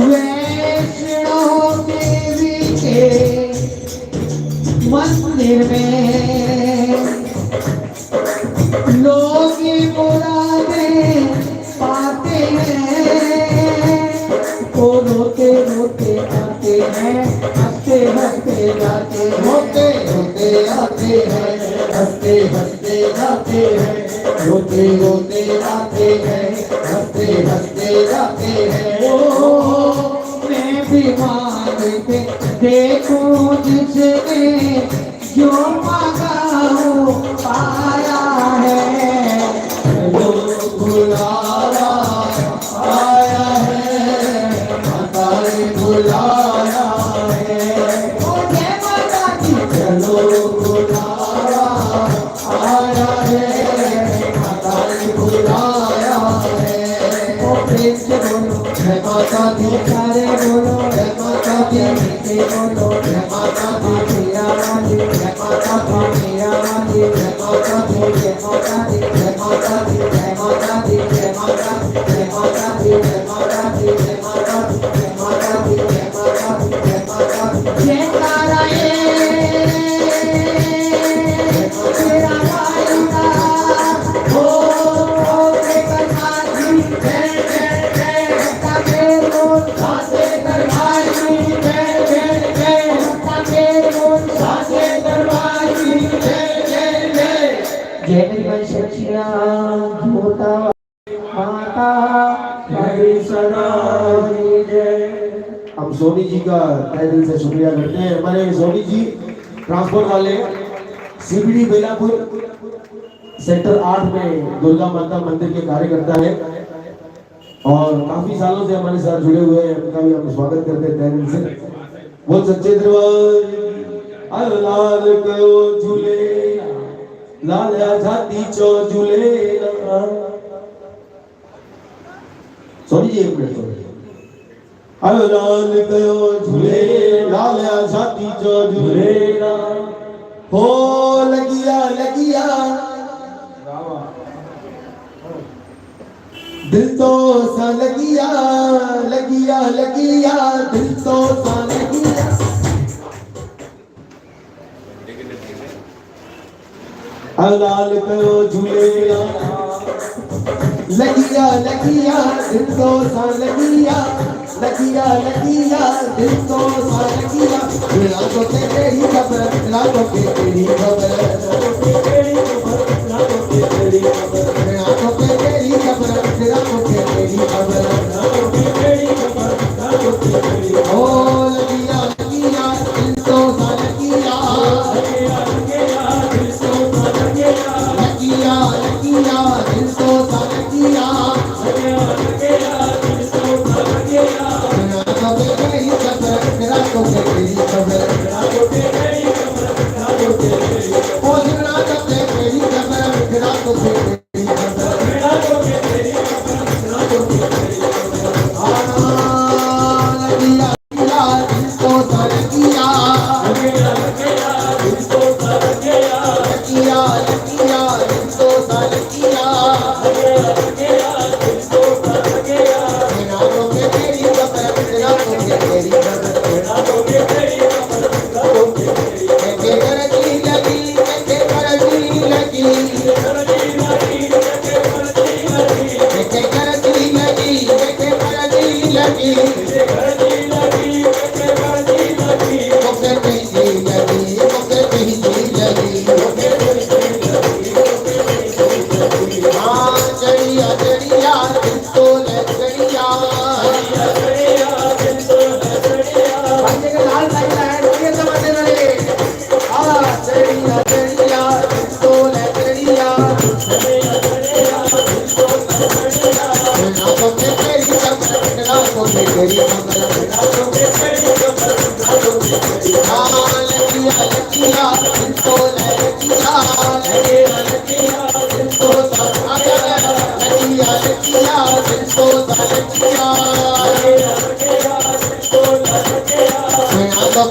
वैष्णो देवी के मंदिर में लोग मुरादें पाते हैं, वो रोते रोते आते हैं, हंसते हंसते जाते, रोते रोते आते हैं, हंसते हंसते जाते हैं, रोते रोते आते हैं, हंसते हंसते जाते हैं। ओ मैं भी मांगते देखूं जिसने जो मांगा हो पाया है, जो बुलाया आया है, माता ने बुलाया है। ओ जय माता दी, चलो बुलाया आया है, माता ने बुलाया है। ओ प्रेम से बोलो जय माता दी, सारे बोलो जय माता दी, मीठे बोलो जय माता दी, मेरा वाली जय माता दी, मेरा वाली जय माता दी, जय माता दी, जय माता दी, जय माता दी, जय माता दी, जय माता दी, जय माता दी, जय माता दी, जय माता दी, जय माता दी, जय माता दी, जय नारायण तेरा वाला हो कन्हाजी, जय जय जय सके बोल सासे दरबार की, जय जय जय सके बोल सासे दरबार की, जय जय जय। जय मेरी मां सचिया होता माता हरि सदा जय। हम सोनी जी का तहे दिल से शुक्रिया करते हैं। हमारे सोनी जी ट्रांसपोर्ट वाले सीबीडी बेलापुर सेक्टर 8 में दुर्गा माता मंदिर के कार्यकर्ता है और काफी सालों से हमारे साथ जुड़े हुए हैं। उनका भी हम स्वागत करते हैं तहे दिल से। वो सच्चे दरबार लाल को झूले लाल आजादी चो झूले। सोनी जी एक मिनट लाल कयो झूले लाल आजादी चो झूले हो लगिया लगिया दिल तो सा लगिया लगिया लगिया दिल तो सा लगिया। लाल कयो झूले लगिया लगिया दिल तो सा लगिया लगिया लगिया दिल तो सा लगिया। लाखों के तेरी खबर लाखों के तेरी खबर लाखों के तेरी खबर लाखों के तेरी खबर लाखों के तेरी खबर लाखों के तेरी खबर लाखों के तेरी खबर लाखों के तेरी ओ लगिया लगिया दिल तो सा लगिया लगिया लगिया दिल तो सा लगिया लगिया लगिया दिल तो सा लगिया लगिया लगिया दिल तो सा लगिया। लाखों के तेरी खबर लाखों के तेरी खबर लाखों के तेरी खबर लाखों के तेरी खबर ओ लाखों के तेरी खबर लाखों के तेरी खबर लाखों के तेरी खबर लाखों के तेरी खबर। लगिया लगिया दिल तो सा लगिया लगिया लगिया दिल तो सा लगिया लगिया लगिया दिल तो सा लगिया लगिया लगिया दिल तो सा लगिया। लाखों के तेरी खबर लाखों के तेरी खबर लाखों के तेरी खबर लाखों के तेरी के करती लगी के करती लगी के करती लगी के करती लगी के करती लगी के करती लगी के करती लगी के करती लगी वो के कहती लगी वो के कहती लगी वो के कहती लगी वो के कहती लगी। हां चढ़िया चढ़िया दिल तो ले चढ़िया चढ़िया चढ़िया दिल तो ले चढ़िया। बंदे के लाल लाइन है ये समझने वाले हां चढ़िया चढ़िया दिल तो ले चढ़िया चढ़िया चढ़िया दिल तो ले चढ़िया। लाखों के तेरी खबर लाखों के तेरी खबर लाखों के तेरी